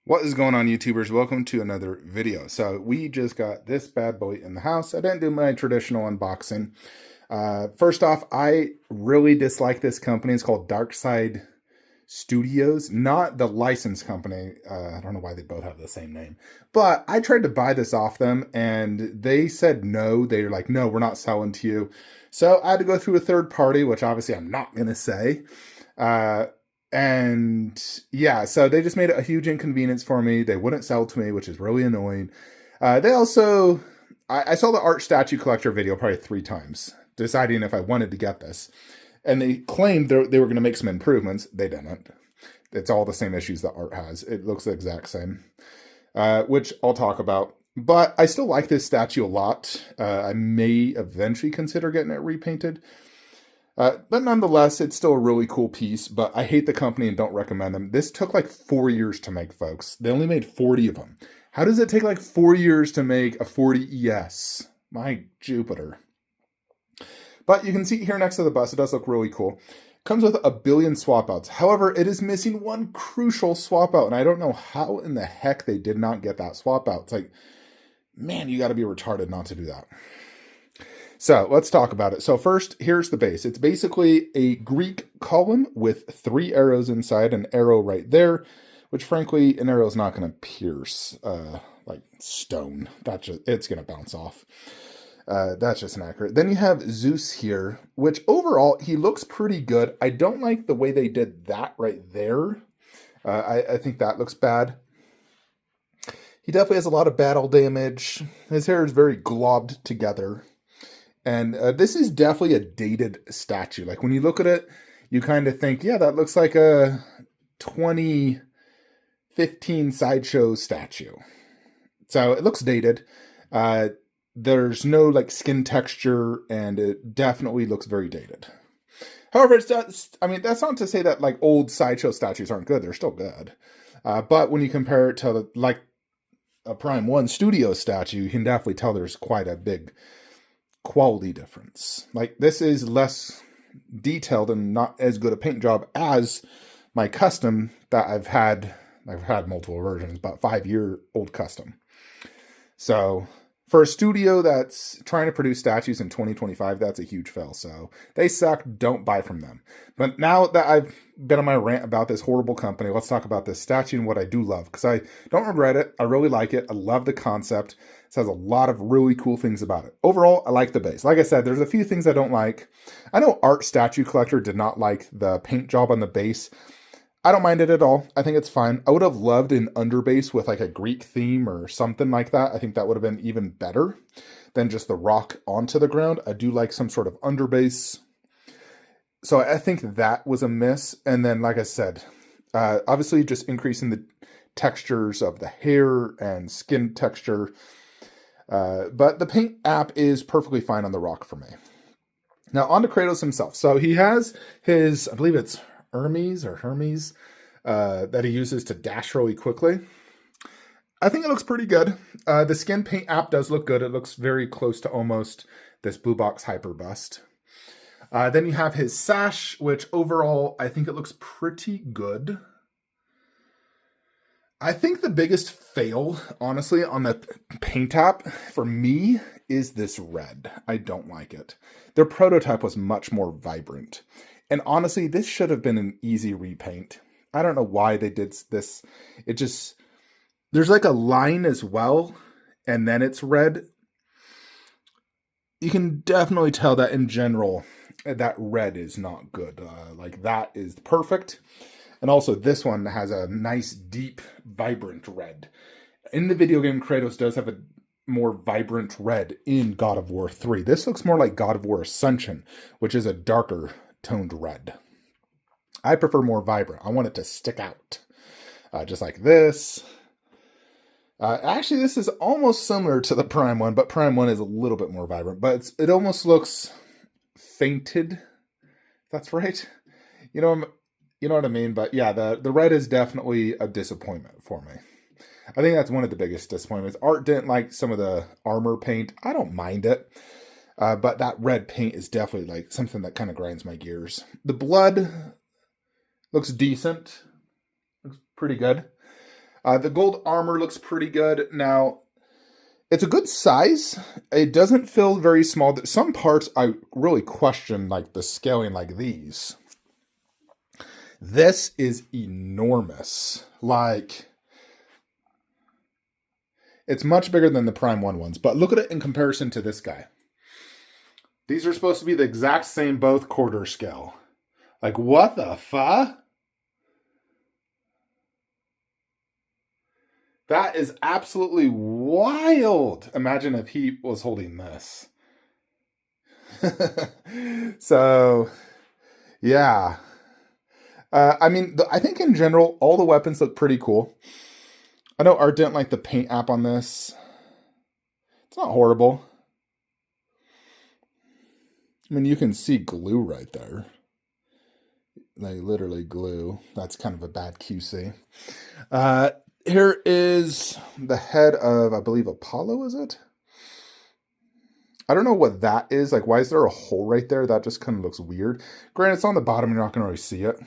What is going on, YouTubers? Welcome to another video. So we just got this bad boy in the house. I didn't do my traditional unboxing. First off, I really dislike this company. It's called Darkside Studios, not the license company. I don't know why they both have the same name. But I tried to buy this off them, and they said no. They're like, no, we're not selling to you. So I had to go through a third party, which obviously I'm not going to say. And yeah, so they just made it a huge inconvenience for me. They wouldn't sell to me, which is really annoying. They also, I saw the art statue collector video probably 3 times, deciding if I wanted to get this. And they claimed they were going to make some improvements. They didn't. It's all the same issues that art has. It looks the exact same, which I'll talk about. But I still like this statue a lot. I may eventually consider getting it repainted. But nonetheless, it's still a really cool piece, but I hate the company and don't recommend them. This took like 4 years to make, folks. They only made 40 of them. How does it take like 4 years to make a 40 ES? My Jupiter. But you can see here next to the bus, it does look really cool. Comes with a billion swap outs. However, it is missing one crucial swap out, and I don't know how in the heck they did not get that swap out. It's like, man, you got to be retarded not to do that. So let's talk about it. So first, here's the base. It's basically a Greek column with 3 arrows inside, an arrow right there, which frankly, an arrow is not going to pierce like stone. It's going to bounce off. That's just inaccurate. Then you have Zeus here, which overall, he looks pretty good. I don't like the way they did that right there. I think that looks bad. He definitely has a lot of battle damage. His hair is very globbed together. And this is definitely a dated statue. Like when you look at it, you kind of think, yeah, that looks like a 2015 Sideshow statue. So it looks dated. There's no like skin texture, and it definitely looks very dated. However, that's not to say that like old Sideshow statues aren't good. They're still good. But when you compare it to like a Prime 1 Studio statue, you can definitely tell there's quite a big quality difference. Like this is less detailed and not as good a paint job as my custom that I've had multiple versions, but 5-year-old custom. So for a studio that's trying to produce statues in 2025, that's a huge fail. So they suck. Don't buy from them. But now that I've been on my rant about this horrible company, let's talk about this statue and what I do love, because I don't regret it. I really like it. I love the concept. It has a lot of really cool things about it. Overall, I like the base. Like I said, there's a few things I don't like. I know Art Statue Collector did not like the paint job on the base. I don't mind it at all. I think it's fine. I would have loved an underbase with like a Greek theme or something like that. I think that would have been even better than just the rock onto the ground. I do like some sort of underbase. So I think that was a miss. And then, like I said, obviously just increasing the textures of the hair and skin texture. But the paint app is perfectly fine on the rock for me. Now on to Kratos himself. So he has his, I believe it's Hermes that he uses to dash really quickly. I think it looks pretty good. The skin paint app does look good. It looks very close to almost this Blue Box Hyper Bust. Then you have his sash, which overall I think it looks pretty good. I think the biggest fail, honestly, on the paint app for me is this red. I don't like it. Their prototype was much more vibrant. And honestly, this should have been an easy repaint. I don't know why they did this. It just, there's like a line as well, and then it's red. You can definitely tell that in general, that red is not good. Like that is perfect. And also this one has a nice, deep, vibrant red. In the video game, Kratos does have a more vibrant red in God of War 3. This looks more like God of War Ascension, which is a darker toned red. I prefer more vibrant. I want it to stick out. Just like this. Actually, this is almost similar to the Prime 1, but Prime 1 is a little bit more vibrant. But it almost looks fainted. That's right. You know what I mean? But yeah, the red is definitely a disappointment for me. I think that's one of the biggest disappointments. Art didn't like some of the armor paint. I don't mind it. But that red paint is definitely like something that kind of grinds my gears. The blood looks decent. Looks pretty good. The gold armor looks pretty good. Now, it's a good size. It doesn't feel very small. Some parts I really question, like the scaling like these. This is enormous. Like, it's much bigger than the Prime 1 ones. But look at it in comparison to this guy. These are supposed to be the exact same, both quarter scale. Like, what the fuck? That is absolutely wild. Imagine if he was holding this. So, yeah. I mean, I think in general, all the weapons look pretty cool. I know Art didn't like the paint app on this. It's not horrible. I mean, you can see glue right there. They literally glue. That's kind of a bad QC. Here is the head of, I believe, Apollo, is it? I don't know what that is. Like, why is there a hole right there? That just kind of looks weird. Granted, it's on the bottom. You're not going to really see it.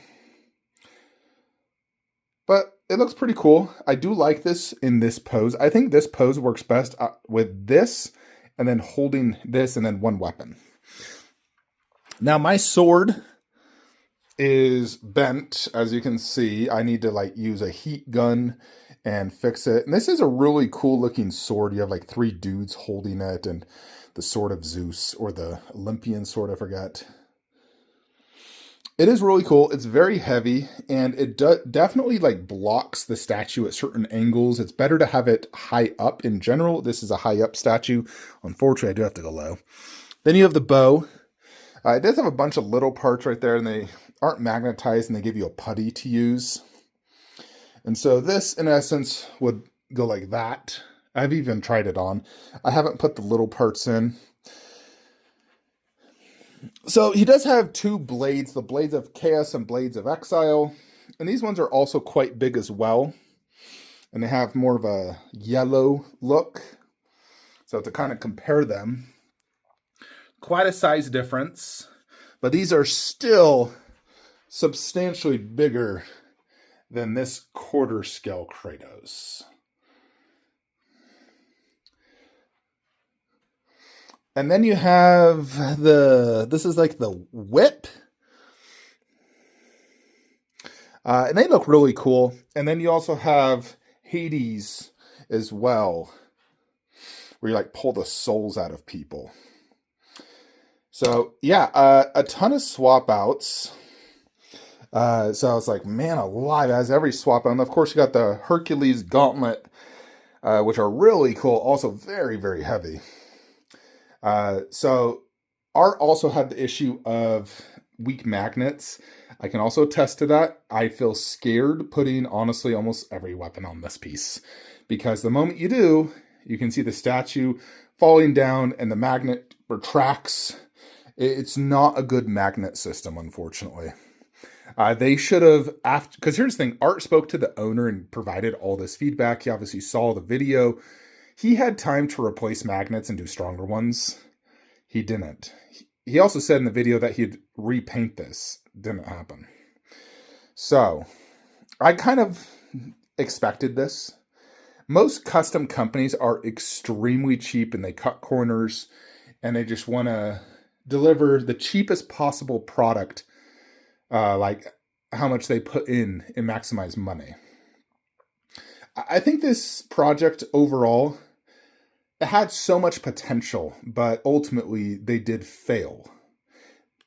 But it looks pretty cool. I do like this in this pose. I think this pose works best with this and then holding this and then one weapon. Now, my sword is bent, as you can see. I need to like use a heat gun and fix it. And this is a really cool looking sword. You have like 3 dudes holding it and the sword of Zeus, or the Olympian sword, I forget. It is really cool. It's very heavy, and it definitely like blocks the statue at certain angles. It's better to have it high up in general. This is a high up statue. Unfortunately, I do have to go low. Then you have the bow. It does have a bunch of little parts right there, and they aren't magnetized, and they give you a putty to use. And so this, in essence, would go like that. I've even tried it on. I haven't put the little parts in. So he does have 2 blades, the Blades of Chaos and Blades of Exile. And these ones are also quite big as well. And they have more of a yellow look. So to kind of compare them, quite a size difference. But these are still substantially bigger than this quarter scale Kratos. And then you have this is like the whip. And they look really cool. And then you also have Hades as well, where you like pull the souls out of people. So yeah, a ton of swap outs. So I was like, man alive, it has every swap out. And of course you got the Hercules Gauntlet, which are really cool. Also very, very heavy. So Art also had the issue of weak magnets. I can also attest to that. I feel scared putting, honestly, almost every weapon on this piece. Because the moment you do, you can see the statue falling down and the magnet retracts. It's not a good magnet system, unfortunately. They should have, because here's the thing, Art spoke to the owner and provided all this feedback. He obviously saw the video. He had time to replace magnets and do stronger ones. He didn't. He also said in the video that he'd repaint this. Didn't happen. So, I kind of expected this. Most custom companies are extremely cheap and they cut corners and they just want to deliver the cheapest possible product, like how much they put in and maximize money. I think this project overall, it had so much potential, but ultimately they did fail.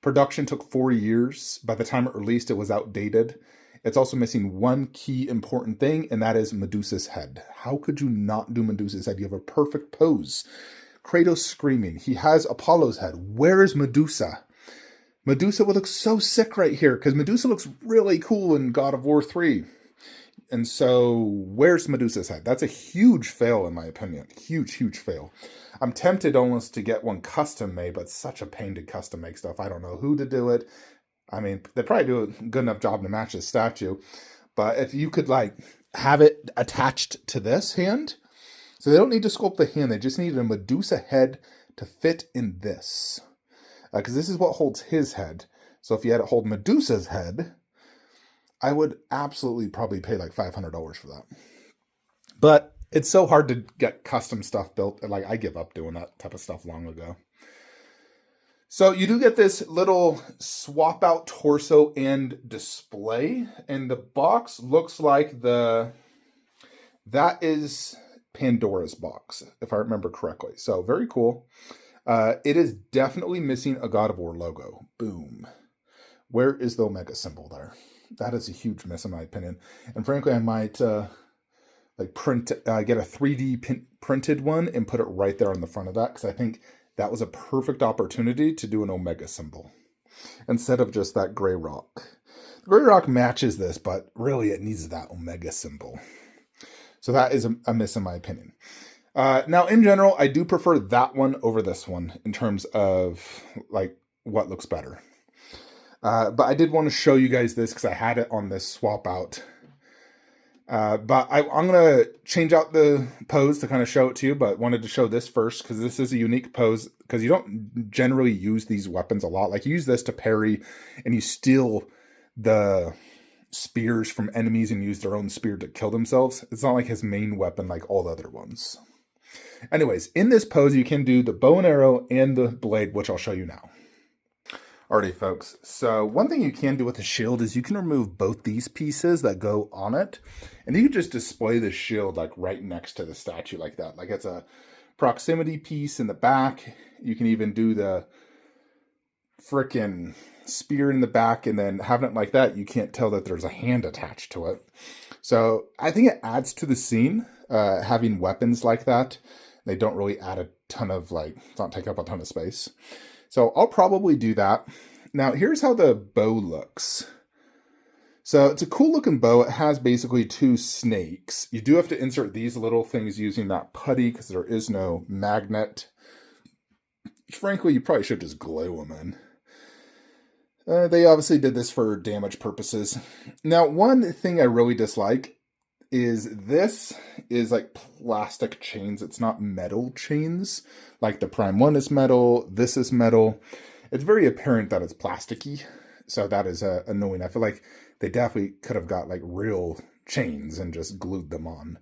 Production took 4 years. By the time it released, it was outdated. It's also missing one key important thing, and that is Medusa's head. How could you not do Medusa's head? You have a perfect pose. Kratos screaming. He has Apollo's head. Where is Medusa? Medusa would look so sick right here, because Medusa looks really cool in God of War 3. And so, where's Medusa's head? That's a huge fail, in my opinion. Huge, huge fail. I'm tempted almost to get one custom made, but it's such a pain to custom make stuff. I don't know who to do it. I mean, they probably do a good enough job to match the statue. But if you could, like, have it attached to this hand. So they don't need to sculpt the hand. They just need a Medusa head to fit in this. Because this is what holds his head. So if you had it hold Medusa's head, I would absolutely probably pay like $500 for that. But it's so hard to get custom stuff built. Like, I give up doing that type of stuff long ago. So you do get this little swap out torso and display, and the box looks like that is Pandora's box, if I remember correctly. So very cool. It is definitely missing a God of War logo. Boom. Where is the Omega symbol there? That is a huge miss in my opinion. And frankly, I might get a 3D printed one and put it right there on the front of that, because I think that was a perfect opportunity to do an Omega symbol instead of just that gray rock. The gray rock matches this, but really it needs that Omega symbol. So that is a miss in my opinion. Now, in general, I do prefer that one over this one in terms of like what looks better. But I did want to show you guys this because I had it on this swap out. But I'm going to change out the pose to kind of show it to you, but wanted to show this first because this is a unique pose, because you don't generally use these weapons a lot. Like, you use this to parry and you steal the spears from enemies and use their own spear to kill themselves. It's not like his main weapon like all the other ones. Anyways, in this pose, you can do the bow and arrow and the blade, which I'll show you now. Alrighty, folks. So one thing you can do with the shield is you can remove both these pieces that go on it, and you can just display the shield like right next to the statue like that. Like, it's a proximity piece in the back. You can even do the frickin' spear in the back, and then having it like that, you can't tell that there's a hand attached to it. So I think it adds to the scene, having weapons like that. They don't really add a ton of, like, don't take up a ton of space. So I'll probably do that. Now, here's how the bow looks. So it's a cool looking bow. It has basically two snakes. You do have to insert these little things using that putty because there is no magnet. Frankly, you probably should just glue them in. They obviously did this for damage purposes. Now, one thing I really dislike is this is like plastic chains. It's not metal chains. Like the Prime 1 is metal, this is metal. It's very apparent that it's plasticky. So that is annoying. I feel like they definitely could have got like real chains and just glued them on.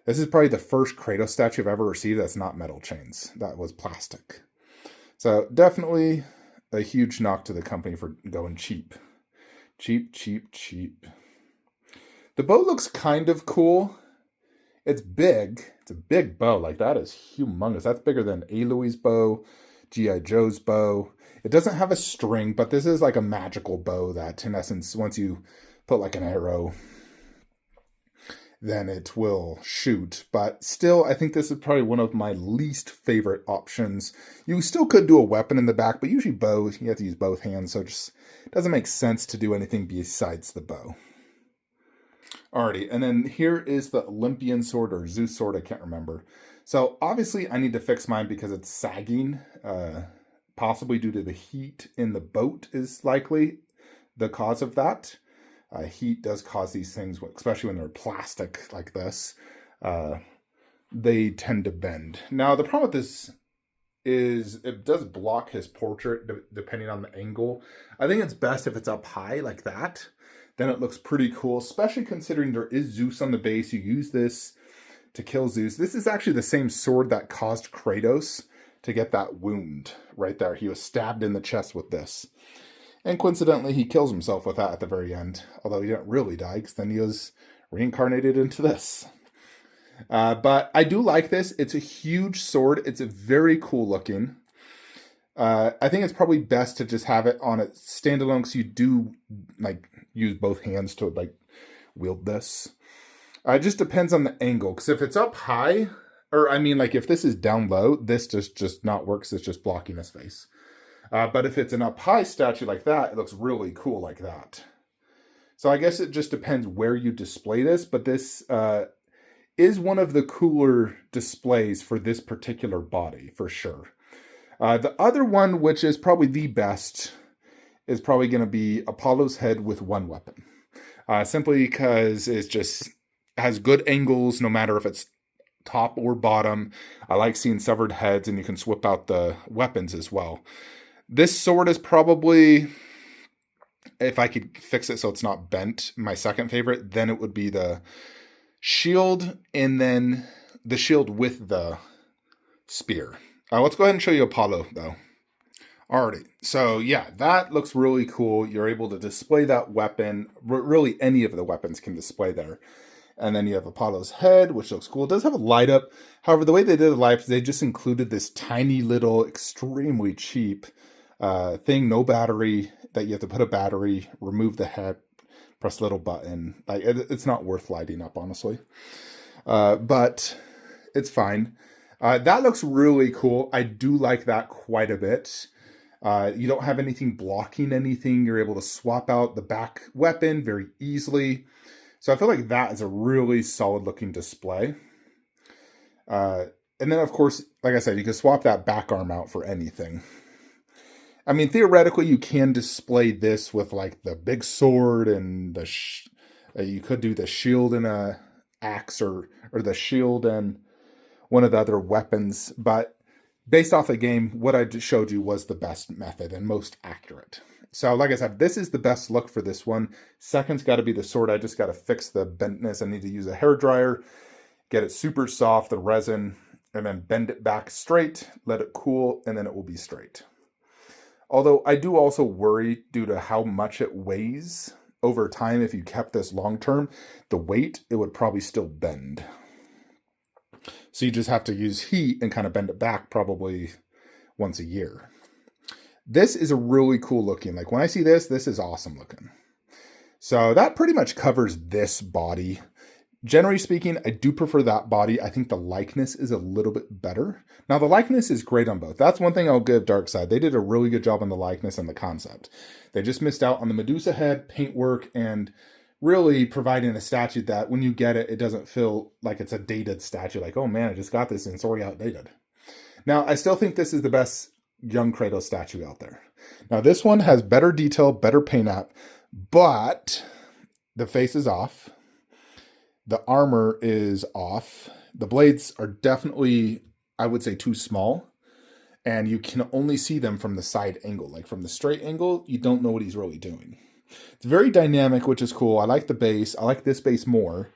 This is probably the first Kratos statue I've ever received that's not metal chains. That was plastic. So definitely a huge knock to the company for going cheap. Cheap, cheap, cheap. The bow looks kind of cool. It's big. It's a big bow. Like, that is humongous. That's bigger than Aloy's bow, G.I. Joe's bow. It doesn't have a string, but this is like a magical bow that, in essence, once you put like an arrow, then it will shoot. But still, I think this is probably one of my least favorite options. You still could do a weapon in the back, but usually bows, you have to use both hands, so it just doesn't make sense to do anything besides the bow. Alrighty, and then here is the Olympian sword or Zeus sword, I can't remember. So obviously I need to fix mine because it's sagging, possibly due to the heat in the boat is likely the cause of that. Heat does cause these things, especially when they're plastic like this. They tend to bend. Now, the problem with this is it does block his portrait depending on the angle. I think it's best if it's up high like that. Then it looks pretty cool, especially considering there is Zeus on the base. You use this to kill Zeus. This is actually the same sword that caused Kratos to get that wound right there. He was stabbed in the chest with this. And coincidentally, he kills himself with that at the very end. Although he didn't really die, because then he was reincarnated into this. But I do like this. It's a huge sword. It's a very cool looking. I think it's probably best to just have it on its standalone, because you do like use both hands to like wield this. It just depends on the angle, because if it's up high, or I mean like if this is down low, this just not works. It's just blocking his face. But if it's an up high statue like that, it looks really cool like that. So I guess it just depends where you display this, but this is one of the cooler displays for this particular body for sure. The other one, which is probably the best, is probably going to be Apollo's head with one weapon. Simply because it just has good angles, no matter if it's top or bottom. I like seeing severed heads, and you can swap out the weapons as well. This sword is probably, if I could fix it so it's not bent, my second favorite. Then it would be the shield, and then the shield with the spear. Let's go ahead and show you Apollo, though. Alrighty, so yeah, that looks really cool. You're able to display that weapon. Really, any of the weapons can display there. And then you have Apollo's head, which looks cool. It does have a light up. However, the way they did the light up, they just included this tiny little, extremely cheap thing, no battery, that you have to put a battery, remove the head, press a little button. Like it's not worth lighting up, honestly. But it's fine. That looks really cool. I do like that quite a bit. You don't have anything blocking anything. You're able to swap out the back weapon very easily. So I feel like that is a really solid looking display. And then, of course, like I said, you can swap that back arm out for anything. I mean, theoretically, you can display this with like the big sword and the you could do the shield and a axe, or the shield and one of the other weapons. But based off the game, what I just showed you was the best method and most accurate. So like I said, this is the best look for this one. Second's got to be the sword. I just got to fix the bentness. I need to use a hairdryer, get it super soft, the resin, and then bend it back straight, let it cool, and then it will be straight. Although I do also worry, due to how much it weighs over time, if you kept this long term, the weight, it would probably still bend. So you just have to use heat and kind of bend it back probably once a year. This is a really cool looking. Like when I see this is awesome looking. So that pretty much covers this body. Generally speaking, I do prefer that body. I think the likeness is a little bit better. Now, the likeness is great on both. That's one thing I'll give Darkside. They did a really good job on the likeness and the concept. They just missed out on the Medusa head, paintwork, and really providing a statue that when you get it, it doesn't feel like it's a dated statue. Like, oh man, I just got this and it's already outdated. Now, I still think this is the best young Kratos statue out there. Now, this one has better detail, better paint app, but the face is off. The armor is off. The blades are definitely, I would say, too small. And you can only see them from the side angle. Like from the straight angle, you don't know what he's really doing. It's very dynamic, which is cool. I like the base. I like this base more.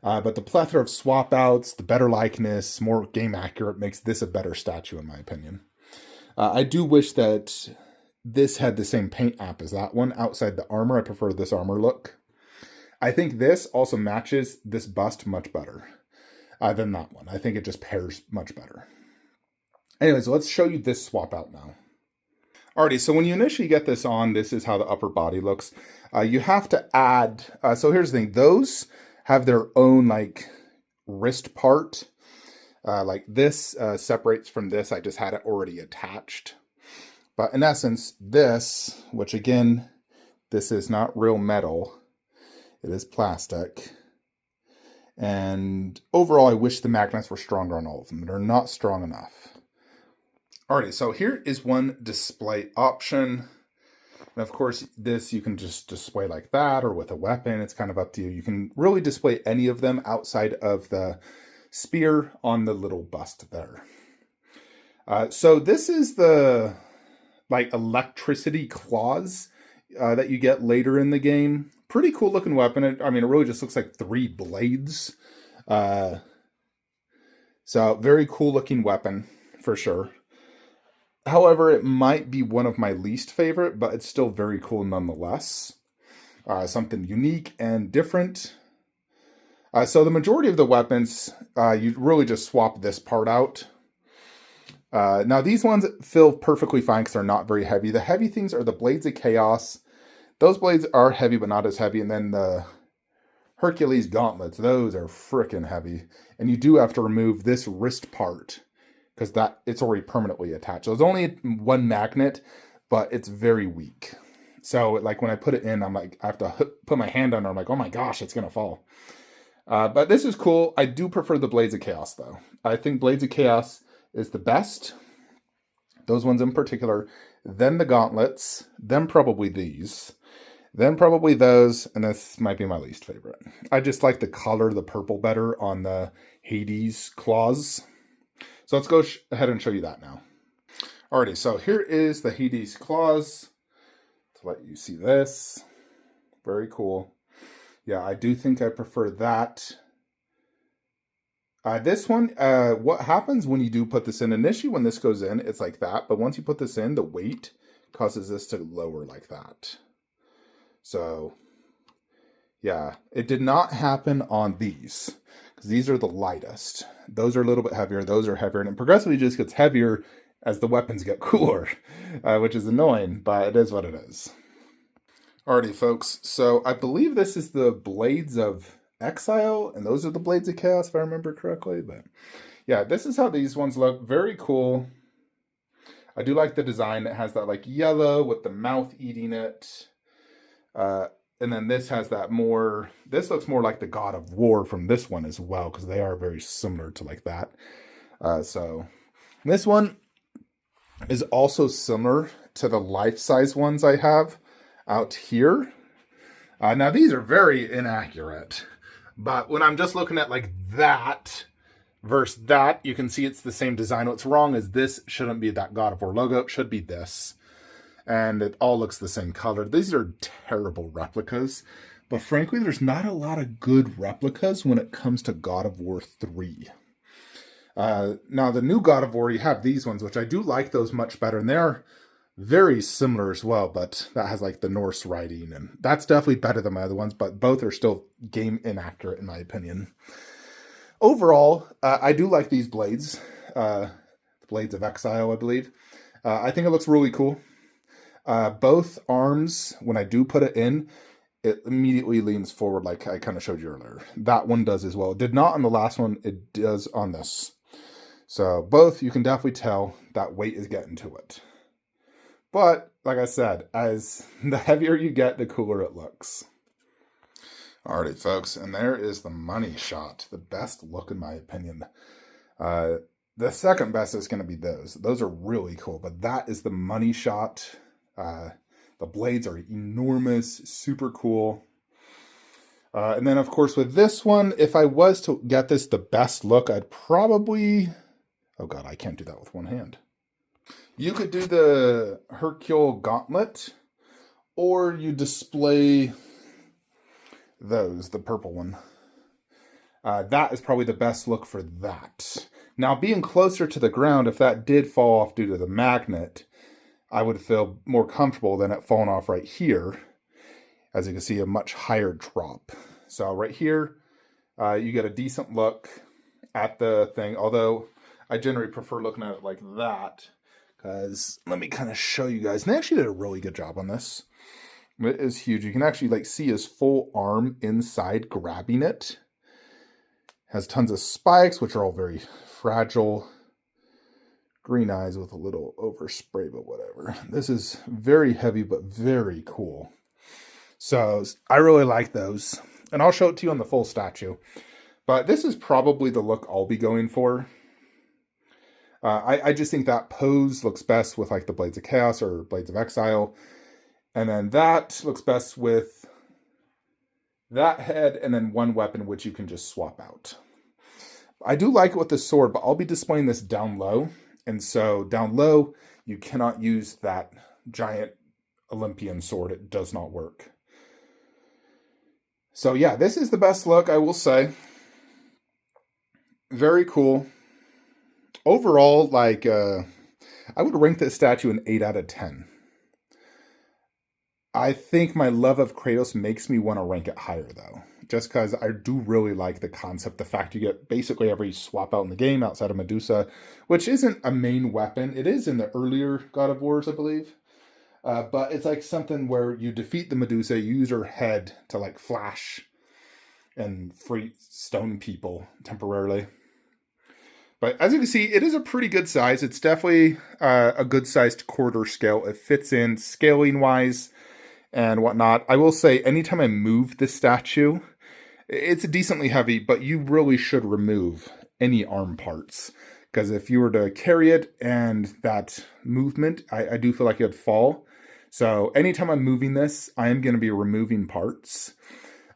But the plethora of swap outs, the better likeness, more game accurate, makes this a better statue in my opinion. I do wish that this had the same paint app as that one. Outside the armor, I prefer this armor look. I think this also matches this bust much better than that one. I think it just pairs much better. Anyways, let's show you this swap out now. Alrighty, so when you initially get this on, this is how the upper body looks. You have to add, so here's the thing, those have their own like wrist part. Like this separates from this. I just had it already attached. But in essence, this, which again, this is not real metal. It is plastic. And overall, I wish the magnets were stronger on all of them. They're not strong enough. Alrighty, so here is one display option. And of course, this you can just display like that or with a weapon. It's kind of up to you. You can really display any of them outside of the spear on the little bust there. So this is the like electricity claws that you get later in the game. Pretty cool looking weapon. I mean, it really just looks like 3 blades. So very cool looking weapon for sure. However, it might be one of my least favorite, but it's still very cool nonetheless. Something unique and different. So the majority of the weapons, you really just swap this part out. Now these ones feel perfectly fine because they're not very heavy. The heavy things are the Blades of Chaos. Those blades are heavy, but not as heavy. And then the Hercules Gauntlets, those are freaking heavy. And you do have to remove this wrist part because it's already permanently attached. So it's only one magnet, but it's very weak. So like when I put it in, I'm like, I have to put my hand on it. I'm like, oh my gosh, it's going to fall. But this is cool. I do prefer the Blades of Chaos though. I think Blades of Chaos is the best. Those ones in particular. Then the gauntlets. Then probably these. Then probably those. And this might be my least favorite. I just like the color, the purple better on the Hades claws. So let's go ahead and show you that now. Alrighty, so here is the Hades claws. To let you see this. Very cool. Yeah, I do think I prefer that This one, what happens when you do put this in? Initially, when this goes in, it's like that. But once you put this in, the weight causes this to lower like that. So, yeah, it did not happen on these. Because these are the lightest. Those are a little bit heavier. Those are heavier. And it progressively just gets heavier as the weapons get cooler. Which is annoying, but it is what it is. Alrighty, folks. So, I believe this is the Blades of Exile, and those are the Blades of Chaos, if I remember correctly. But yeah, this is how these ones look. Very cool. I do like the design. It has that like yellow with the mouth eating it. And then this has that more, this looks more like the God of War from this one as well, because they are very similar to like that. So this one is also similar to the life-size ones I have out here. Now these are very inaccurate. But when I'm just looking at like that versus that, you can see it's the same design. What's wrong is this shouldn't be that God of War logo. It should be this. And it all looks the same color. These are terrible replicas. But frankly, there's not a lot of good replicas when it comes to God of War 3. Now, the new God of War, you have these ones, which I do like those much better. And they're very similar as well, but that has like the Norse writing, and that's definitely better than my other ones, but both are still game inaccurate in my opinion. Overall, I do like these blades, Blades of Exile, I believe. I think it looks really cool. Both arms, when I do put it in, it immediately leans forward like I kind of showed you earlier. That one does as well. It did not on the last one, it does on this. So both, you can definitely tell that weight is getting to it. But, like I said, as the heavier you get, the cooler it looks. Alrighty, folks, and there is the money shot. The best look, in my opinion. The second best is going to be those. Those are really cool, but that is the money shot. The blades are enormous, super cool. And then, of course, with this one, if I was to get this the best look, I'd probably... Oh, God, I can't do that with one hand. You could do the Hercules Gauntlet, or you display those, the purple one. That is probably the best look for that. Now, being closer to the ground, if that did fall off due to the magnet, I would feel more comfortable than it falling off right here. As you can see, a much higher drop. So right here, you get a decent look at the thing, although I generally prefer looking at it like that. Because let me kind of show you guys. And they actually did a really good job on this. It is huge. You can actually like see his full arm inside grabbing it. Has tons of spikes, which are all very fragile. Green eyes with a little overspray, but whatever. This is very heavy, but very cool. So I really like those. And I'll show it to you on the full statue. But this is probably the look I'll be going for. I just think that pose looks best with like the Blades of Chaos or Blades of Exile. And then that looks best with that head and then one weapon which you can just swap out. I do like it with the sword, but I'll be displaying this down low. And so down low, you cannot use that giant Olympian sword. It does not work. So yeah, this is the best look, I will say. Very cool. Overall, like, I would rank this statue an 8 out of 10. I think my love of Kratos makes me want to rank it higher, though. Just because I do really like the concept, the fact you get basically every swap out in the game outside of Medusa, which isn't a main weapon. It is in the earlier God of Wars, I believe. But it's like something where you defeat the Medusa, you use her head to like flash and free stone people temporarily. But as you can see, it is a pretty good size. It's definitely a good sized quarter scale. It fits in scaling wise and whatnot. I will say, anytime I move this statue, it's decently heavy, but you really should remove any arm parts. Because if you were to carry it and that movement, I do feel like it would fall. So anytime I'm moving this, I am going to be removing parts.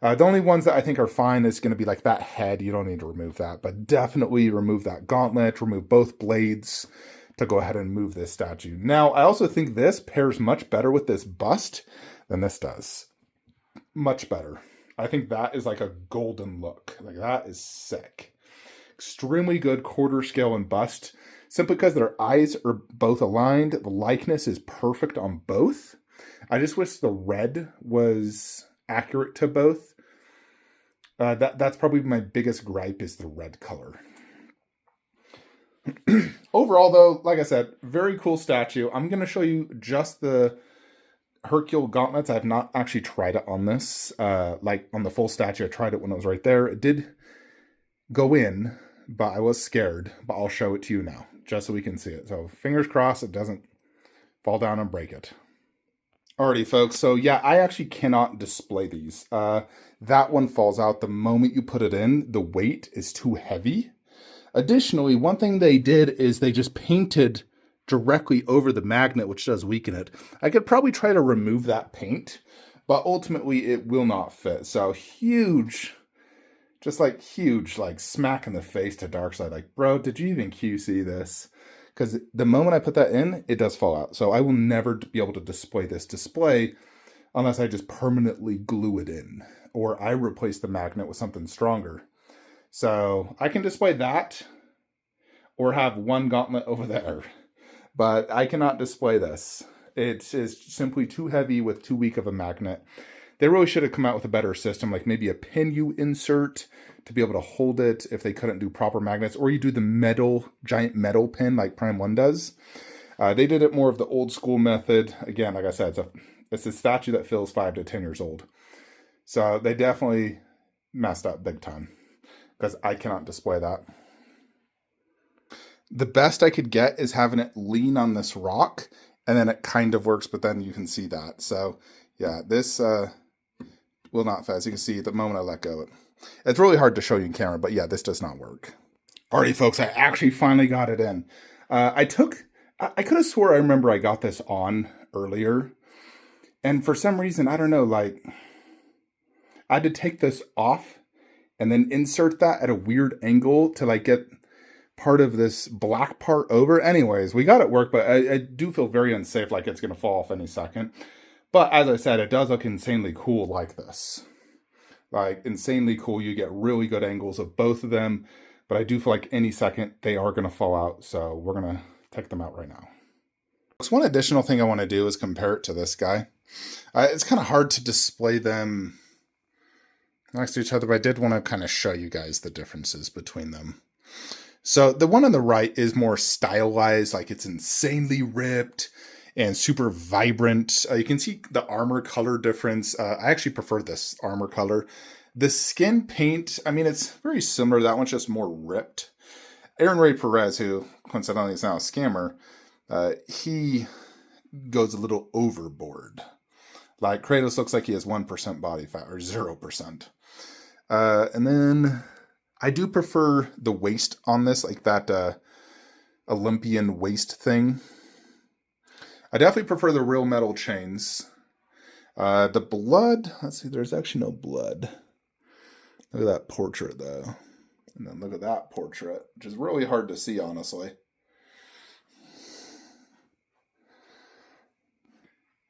The only ones that I think are fine is going to be like that head. You don't need to remove that, but definitely remove that gauntlet, remove both blades to go ahead and move this statue. Now, I also think this pairs much better with this bust than this does. Much better. I think that is like a golden look. Like that is sick. Extremely good quarter scale and bust, simply because their eyes are both aligned. The likeness is perfect on both. I just wish the red was accurate to both. That's probably my biggest gripe, is the red color. Overall, though, like I said, very cool statue. I'm going to show you just the Hercules Gauntlets. I have not actually tried it on this. Like on the full statue, I tried it when it was right there. It did go in, but I was scared. But I'll show it to you now, just so we can see it. So fingers crossed it doesn't fall down and break it. Alrighty, folks. So yeah, I actually cannot display these. That one falls out the moment you put it in. The weight is too heavy. Additionally, one thing they did is they just painted directly over the magnet, which does weaken it. I could probably try to remove that paint, but ultimately it will not fit. So huge, just like huge, like smack in the face to Darkside. Like, bro, did you even QC this? Because the moment I put that in, it does fall out. So I will never be able to display this display unless I just permanently glue it in, or I replace the magnet with something stronger. So I can display that or have one gauntlet over there, but I cannot display this. It is simply too heavy with too weak of a magnet. They really should have come out with a better system, like maybe a pin you insert to be able to hold it if they couldn't do proper magnets, or you do the metal, giant metal pin like Prime 1 does. They did it more of the old school method. Again, like I said, it's a statue that feels 5 to 10 years old. So they definitely messed up big time, because I cannot display that. The best I could get is having it lean on this rock, and then it kind of works, but then you can see that. So yeah, this will not fit. As you can see, the moment I let go of it. It's really hard to show you in camera, but yeah, this does not work. Alrighty, folks, I actually finally got it in. I could have swore I remember I got this on earlier, and for some reason, I don't know, like, I had to take this off and then insert that at a weird angle to like get part of this black part over. Anyways, we got it work, but I do feel very unsafe, like it's going to fall off any second. But as I said, it does look insanely cool like this. Like, insanely cool. You get really good angles of both of them, but I do feel like any second they are going to fall out, so we're going to take them out right now. So one additional thing I want to do is compare it to this guy. It's kind of hard to display them next to each other, but I did want to kind of show you guys the differences between them. So the one on the right is more stylized, like it's insanely ripped and super vibrant. You can see the armor color difference. I actually prefer this armor color. The skin paint, I mean, it's very similar. That one's just more ripped. Aaron Ray Perez, who coincidentally is now a scammer, he goes a little overboard. Like, Kratos looks like he has 1% body fat, or 0%. And then I do prefer the waist on this, like that Olympian waist thing. I definitely prefer the real metal chains. The blood, let's see, there's actually no blood. Look at that portrait, though. And then look at that portrait, which is really hard to see, honestly.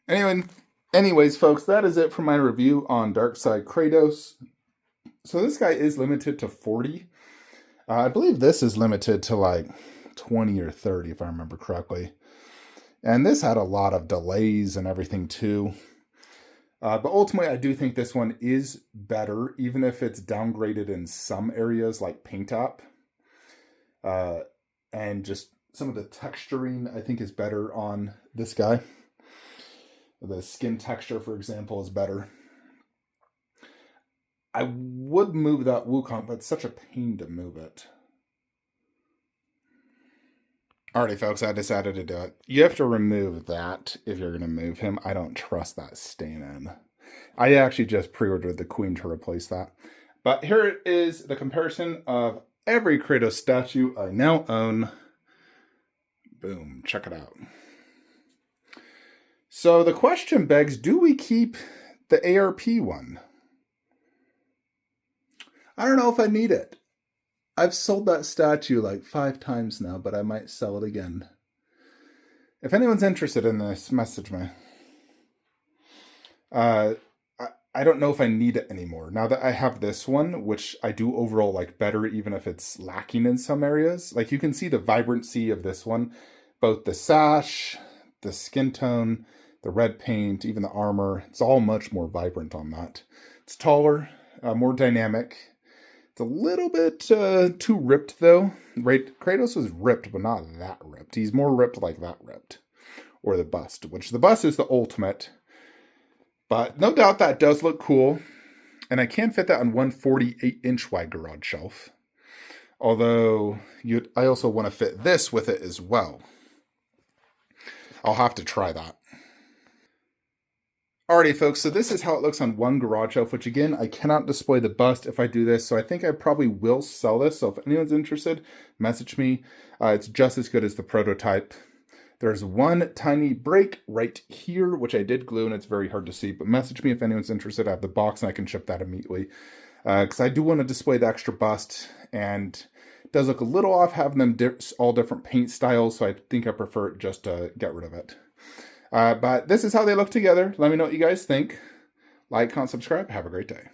Anyways, folks, that is it for my review on Darkside Kratos. So this guy is limited to 40. I believe this is limited to like 20 or 30, if I remember correctly. And this had a lot of delays and everything too. But ultimately, I do think this one is better, even if it's downgraded in some areas like paint up. And just some of the texturing, I think, is better on this guy. The skin texture, for example, is better. I would move that Wukong, but it's such a pain to move it. Alrighty, folks, I decided to do it. You have to remove that if you're going to move him. I don't trust that stain in. I actually just pre-ordered the Queen to replace that. But here is the comparison of every Kratos statue I now own. Boom, check it out. So the question begs, do we keep the ARP one? I don't know if I need it. I've sold that statue like 5 times now, but I might sell it again. If anyone's interested in this, message me. I I don't know if I need it anymore. Now that I have this one, which I do overall like better, even if it's lacking in some areas. Like you can see the vibrancy of this one, both the sash, the skin tone, the red paint, even the armor. It's all much more vibrant on that. It's taller, more dynamic. It's a little bit too ripped though. Right, Kratos was ripped, but not that ripped. He's more ripped like that ripped. Or the bust, which the bust is the ultimate. But no doubt that does look cool. And I can fit that on one 48-inch wide garage shelf. Although I also want to fit this with it as well. I'll have to try that. Alrighty, folks, so this is how it looks on one garage shelf, which again, I cannot display the bust if I do this, so I think I probably will sell this. So if anyone's interested, message me. It's just as good as the prototype. There's one tiny break right here, which I did glue, and it's very hard to see, but message me if anyone's interested. I have the box, and I can ship that immediately. Because I do want to display the extra bust, and it does look a little off having them all different paint styles, so I think I prefer it just to get rid of it. But this is how they look together. Let me know what you guys think. Like, comment, subscribe. Have a great day.